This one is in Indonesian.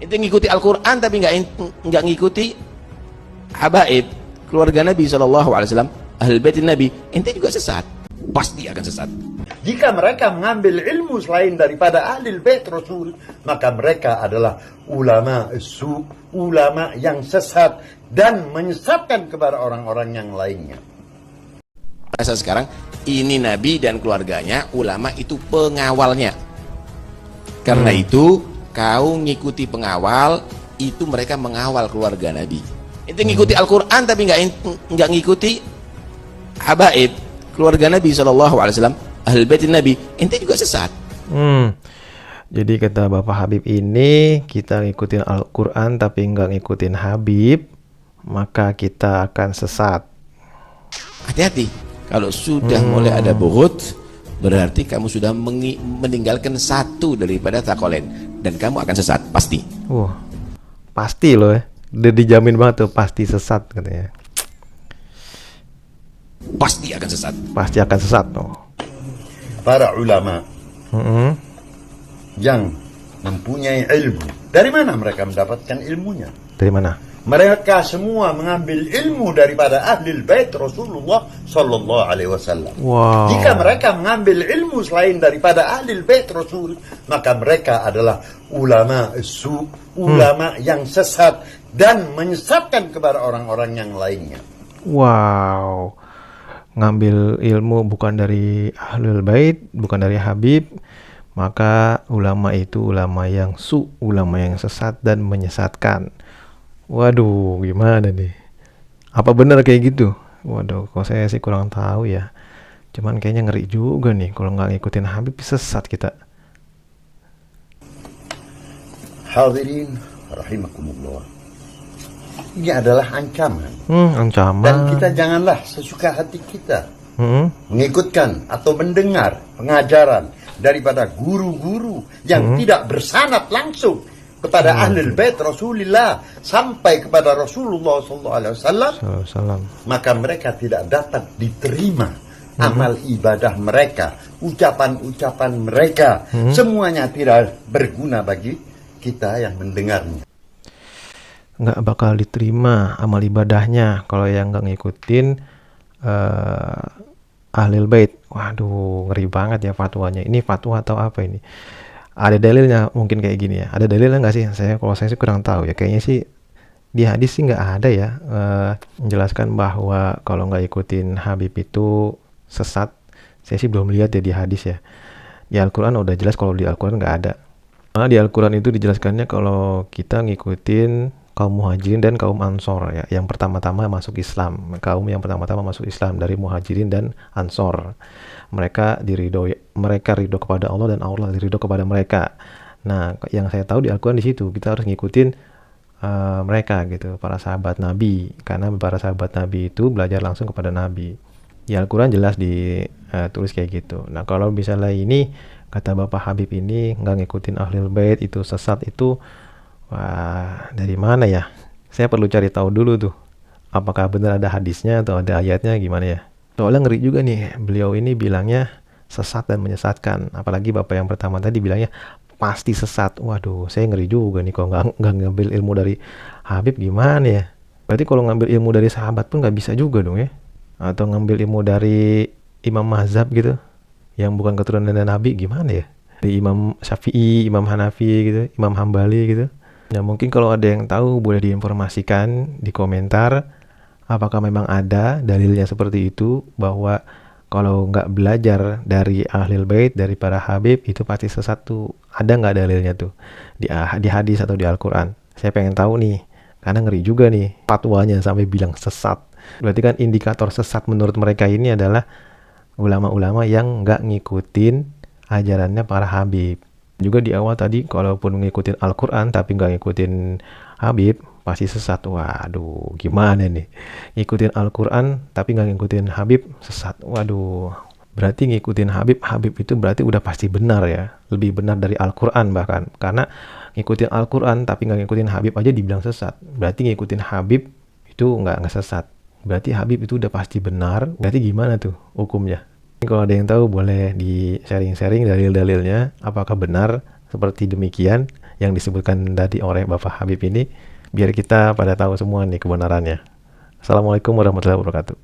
Ente ngikuti Al-Quran tapi nggak ngikuti habaib, keluarga Nabi SAW, ahlul bait Nabi, ente juga sesat, pasti akan sesat. Jika mereka mengambil ilmu selain daripada ahli bait Rasul, maka mereka adalah ulama su, ulama yang sesat dan menyesatkan kepada orang-orang yang lainnya. Rasa sekarang ini Nabi dan keluarganya, ulama itu pengawalnya. Karena itu kau ngikuti pengawal, itu mereka mengawal keluarga Nabi. Ente ngikuti Al-Quran tapi nggak ngikuti habaib, keluarga Nabi SAW, ahlul bait Nabi, ente juga sesat. Jadi kata Bapak Habib ini, kita ngikutin Al-Quran tapi nggak ngikutin Habib, maka kita akan sesat. Hati-hati, kalau sudah mulai ada buhut, berarti kamu sudah meninggalkan satu daripada taqolain, dan kamu akan sesat, pasti. Pasti loh ya, udah dijamin banget tuh, pasti sesat katanya. Pasti akan sesat. Pasti akan sesat tuh. Para ulama yang mempunyai ilmu, dari mana mereka mendapatkan ilmunya? Dari mana? Mereka semua mengambil ilmu daripada ahli bait Rasulullah sallallahu alaihi wasallam. Wow. Jika mereka mengambil ilmu selain daripada ahli bait Rasul, maka mereka adalah ulama su, ulama yang sesat dan menyesatkan kepada orang-orang yang lainnya. Wow. Ngambil ilmu bukan dari ahlul bait, bukan dari Habib, maka ulama itu ulama yang su, ulama yang sesat dan menyesatkan. Waduh, gimana nih? Apa benar kayak gitu? Waduh, kok saya sih kurang tahu ya. Cuman kayaknya ngeri juga nih kalau nggak ngikutin Habib, sesat kita. Hadirin rahimakumullah. Ini adalah ancaman. Ancaman. Dan kita janganlah sesuka hati kita mengikutkan atau mendengar pengajaran daripada guru-guru yang tidak bersanad langsung kepada ahlul bait Rasulullah sampai kepada Rasulullah SAW, maka mereka tidak dapat diterima amal ibadah mereka, ucapan-ucapan mereka, semuanya tidak berguna bagi kita yang mendengarnya. Nggak bakal diterima amal ibadahnya kalau yang nggak ngikutin ahlul bait. Waduh, ngeri banget ya fatwanya. Ini fatwa atau apa ini? Ada dalilnya mungkin kayak gini ya. Ada dalilnya nggak sih? Kalau saya sih kurang tahu ya. Kayaknya sih di hadis sih nggak ada ya menjelaskan bahwa kalau nggak ikutin Habib itu sesat. Saya sih belum lihat ya di hadis ya. Di Al-Quran udah jelas kalau di Al-Quran nggak ada. Nah, di Al-Quran itu dijelaskannya kalau kita ngikutin kaum muhajirin dan kaum ansor ya, yang pertama-tama masuk Islam, kaum yang pertama-tama masuk Islam dari muhajirin dan ansor. Mereka ridho kepada Allah dan Allah ridho kepada mereka. Nah, yang saya tahu di Al-Quran di situ kita harus ngikutin mereka gitu, para sahabat Nabi, karena para sahabat Nabi itu belajar langsung kepada Nabi. Di Al-Quran jelas ditulis kayak gitu. Nah, kalau misalnya ini kata Bapak Habib ini nggak ngikutin ahlul bait itu sesat, itu wah, dari mana ya? Saya perlu cari tahu dulu tuh. Apakah benar ada hadisnya atau ada ayatnya, gimana ya? Soalnya ngeri juga nih, beliau ini bilangnya sesat dan menyesatkan. Apalagi Bapak yang pertama tadi bilangnya pasti sesat. Waduh, saya ngeri juga nih kalau nggak ngambil ilmu dari Habib, gimana ya? Berarti kalau ngambil ilmu dari sahabat pun nggak bisa juga dong ya? Atau ngambil ilmu dari imam mazhab gitu, yang bukan keturunan Nabi, gimana ya? Dari Imam Syafi'i, Imam Hanafi gitu, Imam Hambali gitu. Nah, mungkin kalau ada yang tahu boleh diinformasikan di komentar apakah memang ada dalilnya seperti itu, bahwa kalau nggak belajar dari ahlul bait, dari para habib, itu pasti sesat tuh. Ada nggak dalilnya tuh di hadis atau di Al-Quran? Saya pengen tahu nih, karena ngeri juga nih fatwanya sampai bilang sesat. Berarti kan indikator sesat menurut mereka ini adalah ulama-ulama yang nggak ngikutin ajarannya para habib. Juga di awal tadi, kalaupun ngikutin Al-Quran tapi nggak ngikutin Habib, pasti sesat. Waduh, gimana nih? Ngikutin Al-Quran tapi nggak ngikutin Habib, sesat. Waduh, berarti ngikutin Habib itu berarti udah pasti benar ya. Lebih benar dari Al-Quran bahkan. Karena ngikutin Al-Quran tapi nggak ngikutin Habib aja dibilang sesat. Berarti ngikutin Habib itu nggak sesat. Berarti Habib itu udah pasti benar. Berarti gimana tuh hukumnya? Kalau ada yang tahu boleh di sharing-sharing dalil-dalilnya, apakah benar seperti demikian yang disebutkan tadi oleh Bapak Habib ini, biar kita pada tahu semua nih kebenarannya. Assalamualaikum warahmatullahi wabarakatuh.